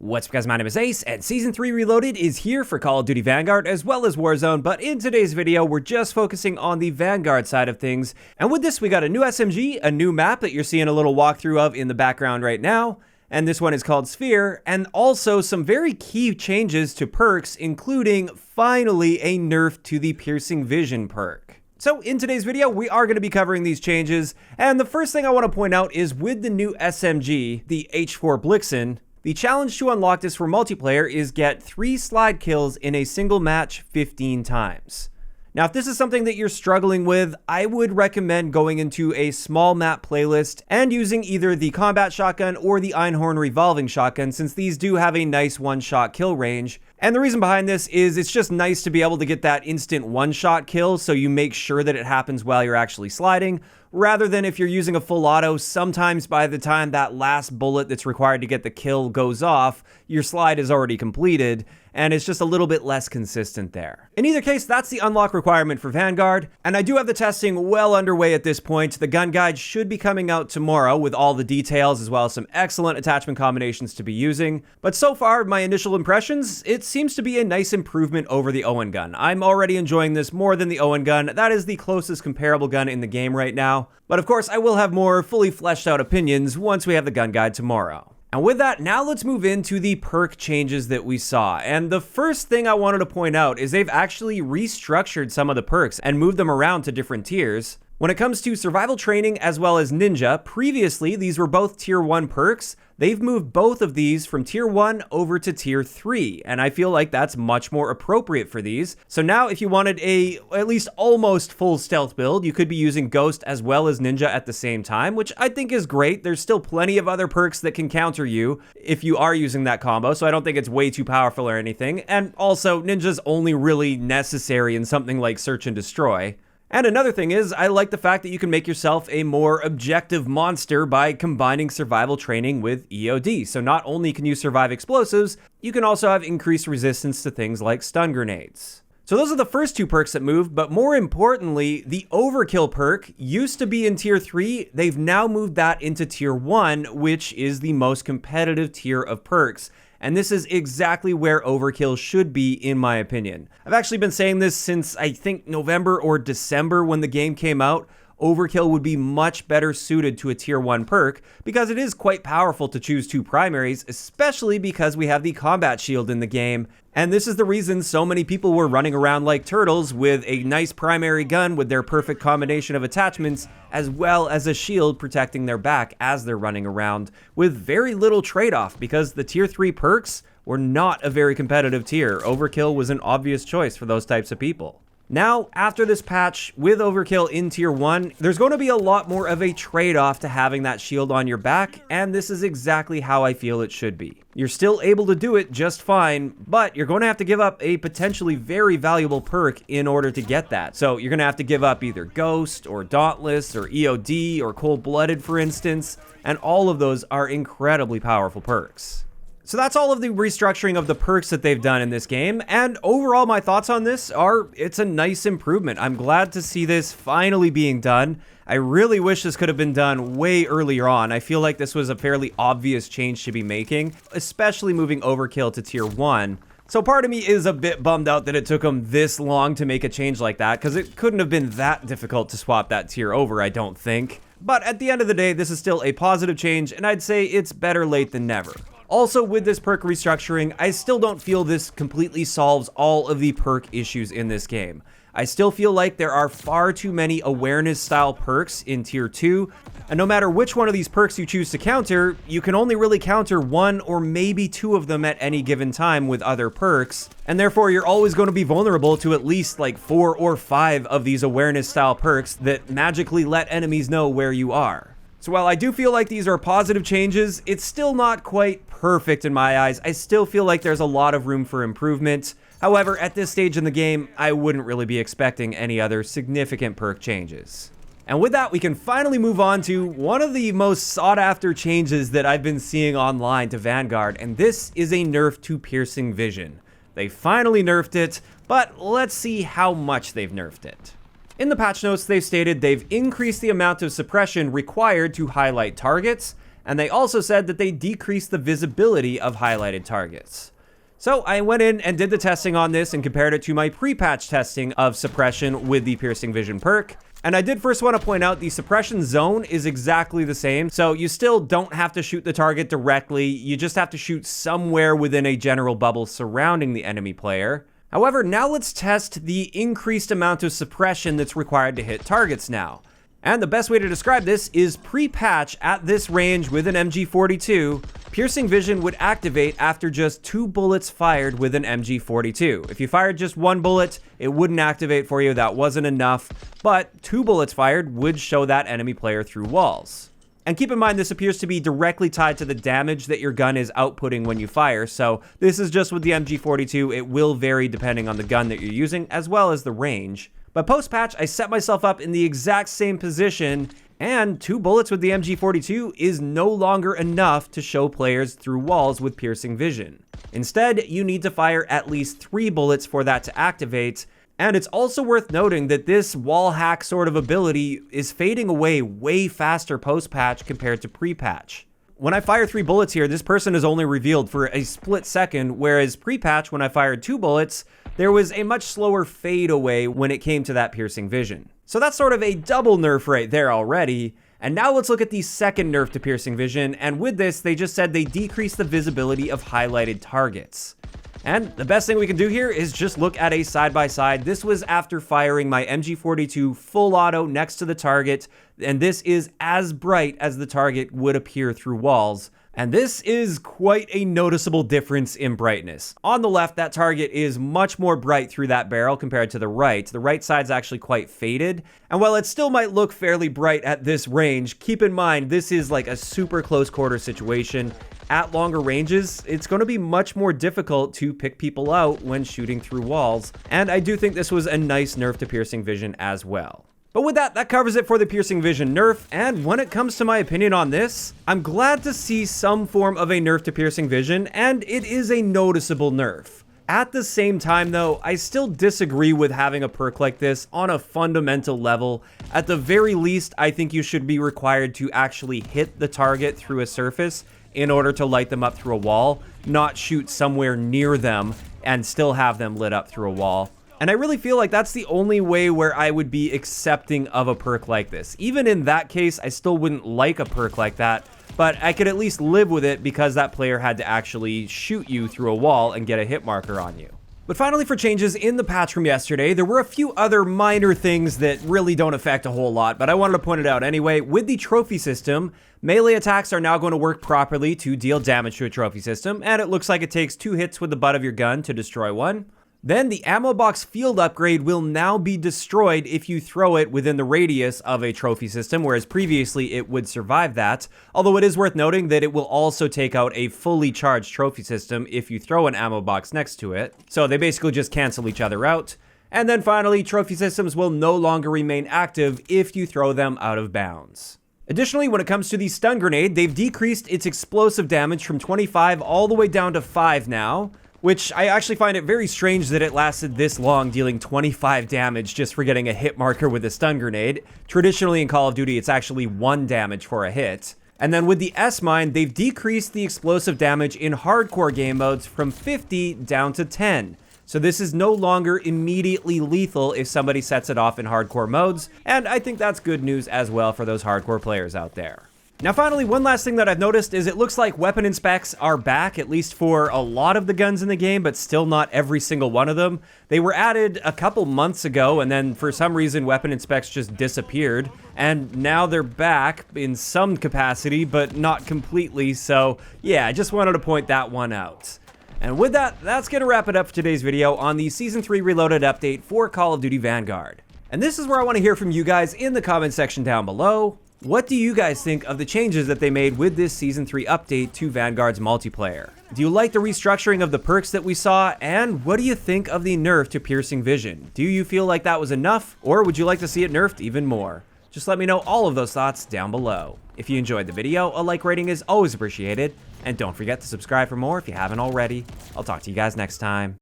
What's up guys, my name is Ace, and Season 3 Reloaded is here for Call of Duty Vanguard as well as Warzone, but in today's video, we're just focusing on the Vanguard side of things. And with this, we got a new SMG, a new map that you're seeing a little walkthrough of in the background right now, and this one is called Sphere, and also some very key changes to perks, including, finally, a nerf to the Piercing Vision perk. So in today's video, we are going to be covering these changes, and the first thing I want to point out is with the new SMG, the H4 Blixen, the challenge to unlock this for multiplayer is get 3 slide kills in a single match 15 times. Now, if this is something that you're struggling with, I would recommend going into a small map playlist and using either the combat shotgun or the Einhorn revolving shotgun, since these do have a nice one-shot kill range. And the reason behind this is it's just nice to be able to get that instant one-shot kill, so you make sure that it happens while you're actually sliding, rather than if you're using a full auto, sometimes by the time that last bullet that's required to get the kill goes off, your slide is already completed, and it's just a little bit less consistent there. In either case, that's the unlock requirement for Vanguard, and I do have the testing well underway at this point. The gun guide should be coming out tomorrow with all the details as well as some excellent attachment combinations to be using, but so far, my initial impressions, it seems to be a nice improvement over the Owen gun. I'm already enjoying this more than the Owen gun. That is the closest comparable gun in the game right now, but of course, I will have more fully fleshed out opinions once we have the gun guide tomorrow. And with that, now let's move into the perk changes that we saw. And the first thing I wanted to point out is they've actually restructured some of the perks and moved them around to different tiers. When it comes to survival training as well as ninja, previously these were both tier 1 perks. They've moved both of these from tier 1 over to tier 3, and I feel like that's much more appropriate for these. So now if you wanted a at least almost full stealth build, you could be using Ghost as well as Ninja at the same time, which I think is great. There's still plenty of other perks that can counter you if you are using that combo, so I don't think it's way too powerful or anything. And also, Ninja's only really necessary in something like Search and Destroy. And another thing is, I like the fact that you can make yourself a more objective monster by combining survival training with EOD. So not only can you survive explosives, you can also have increased resistance to things like stun grenades. So those are the first 2 perks that moved, but more importantly, the Overkill perk used to be in tier 3. They've now moved that into tier 1, which is the most competitive tier of perks. And this is exactly where Overkill should be, in my opinion. I've actually been saying this since, I think, November or December when the game came out. Overkill would be much better suited to a tier 1 perk because it is quite powerful to choose 2 primaries, especially because we have the combat shield in the game. And this is the reason so many people were running around like turtles with a nice primary gun with their perfect combination of attachments, as well as a shield protecting their back as they're running around, with very little trade-off because the tier 3 perks were not a very competitive tier. Overkill was an obvious choice for those types of people. Now, after this patch, with Overkill in tier 1, there's going to be a lot more of a trade-off to having that shield on your back, and this is exactly how I feel it should be. You're still able to do it just fine, but you're going to have to give up a potentially very valuable perk in order to get that. So you're going to have to give up either Ghost, or Dauntless, or EOD, or Cold-Blooded, for instance, and all of those are incredibly powerful perks. So that's all of the restructuring of the perks that they've done in this game, and overall my thoughts on this are it's a nice improvement. I'm glad to see this finally being done. I really wish this could have been done way earlier on. I feel like this was a fairly obvious change to be making, especially moving Overkill to tier 1. So part of me is a bit bummed out that it took them this long to make a change like that, because it couldn't have been that difficult to swap that tier over, I don't think. But at the end of the day, this is still a positive change, and I'd say it's better late than never. Also, with this perk restructuring, I still don't feel this completely solves all of the perk issues in this game. I still feel like there are far too many awareness-style perks in tier 2, and no matter which one of these perks you choose to counter, you can only really counter 1 or maybe 2 of them at any given time with other perks, and therefore you're always going to be vulnerable to at least like 4 or 5 of these awareness-style perks that magically let enemies know where you are. So while I do feel like these are positive changes, it's still not quite perfect in my eyes. I still feel like there's a lot of room for improvement. However, at this stage in the game, I wouldn't really be expecting any other significant perk changes. And with that, we can finally move on to one of the most sought after changes that I've been seeing online to Vanguard, and this is a nerf to Piercing Vision. They finally nerfed it, but let's see how much they've nerfed it. In the patch notes, they've stated they've increased the amount of suppression required to highlight targets, and they also said that they decreased the visibility of highlighted targets. So I went in and did the testing on this and compared it to my pre-patch testing of suppression with the Piercing Vision perk. And I did first want to point out the suppression zone is exactly the same. So you still don't have to shoot the target directly. You just have to shoot somewhere within a general bubble surrounding the enemy player. However, now let's test the increased amount of suppression that's required to hit targets now. And the best way to describe this is pre-patch at this range with an MG42, Piercing Vision would activate after just 2 bullets fired with an MG42. If you fired just 1 bullet, it wouldn't activate for you, that wasn't enough, but 2 bullets fired would show that enemy player through walls. And keep in mind, this appears to be directly tied to the damage that your gun is outputting when you fire, so this is just with the MG42, it will vary depending on the gun that you're using, as well as the range. But post-patch, I set myself up in the exact same position, and 2 bullets with the MG42 is no longer enough to show players through walls with Piercing Vision. Instead, you need to fire at least 3 bullets for that to activate, and it's also worth noting that this wall hack sort of ability is fading away way faster post-patch compared to pre-patch. When I fire 3 bullets here, this person is only revealed for a split second, whereas pre-patch, when I fired 2 bullets, there was a much slower fade away when it came to that Piercing Vision. So that's sort of a double nerf right there already. And now let's look at the second nerf to Piercing Vision, and with this, they just said they decreased the visibility of highlighted targets. And the best thing we can do here is just look at a side-by-side. This was after firing my MG42 full auto next to the target, and this is as bright as the target would appear through walls. And this is quite a noticeable difference in brightness. On the left, that target is much more bright through that barrel compared to the right side's actually quite faded. And while it still might look fairly bright at this range, keep in mind, this is like a super close quarter situation. At longer ranges, it's going to be much more difficult to pick people out when shooting through walls. And I do think this was a nice nerf to Piercing Vision as well. But with that, that covers it for the Piercing Vision nerf, and when it comes to my opinion on this, I'm glad to see some form of a nerf to Piercing Vision, and it is a noticeable nerf. At the same time though, I still disagree with having a perk like this on a fundamental level. At the very least, I think you should be required to actually hit the target through a surface in order to light them up through a wall, not shoot somewhere near them and still have them lit up through a wall. And I really feel like that's the only way where I would be accepting of a perk like this. Even in that case, I still wouldn't like a perk like that, but I could at least live with it because that player had to actually shoot you through a wall and get a hit marker on you. But finally, for changes in the patch from yesterday, there were a few other minor things that really don't affect a whole lot, but I wanted to point it out anyway. With the trophy system, melee attacks are now going to work properly to deal damage to a trophy system, and it looks like it takes 2 hits with the butt of your gun to destroy one. Then the ammo box field upgrade will now be destroyed if you throw it within the radius of a trophy system, whereas previously it would survive that. Although it is worth noting that it will also take out a fully charged trophy system if you throw an ammo box next to it. So they basically just cancel each other out. And then finally, trophy systems will no longer remain active if you throw them out of bounds. Additionally, when it comes to the stun grenade, they've decreased its explosive damage from 25 all the way down to 5 now. Which I actually find it very strange that it lasted this long, dealing 25 damage just for getting a hit marker with a stun grenade. Traditionally in Call of Duty, it's actually 1 damage for a hit. And then with the S-Mine, they've decreased the explosive damage in hardcore game modes from 50 down to 10. So this is no longer immediately lethal if somebody sets it off in hardcore modes, and I think that's good news as well for those hardcore players out there. Now finally, one last thing that I've noticed is it looks like weapon inspects are back, at least for a lot of the guns in the game, but still not every single one of them. They were added a couple months ago, and then for some reason weapon inspects just disappeared, and now they're back in some capacity, but not completely, so yeah, I just wanted to point that one out. And with that, that's going to wrap it up for today's video on the Season 3 Reloaded update for Call of Duty Vanguard. And this is where I want to hear from you guys in the comment section down below. What do you guys think of the changes that they made with this Season 3 update to Vanguard's multiplayer? Do you like the restructuring of the perks that we saw? And what do you think of the nerf to Piercing Vision? Do you feel like that was enough? Or would you like to see it nerfed even more? Just let me know all of those thoughts down below. If you enjoyed the video, a like rating is always appreciated. And don't forget to subscribe for more if you haven't already. I'll talk to you guys next time.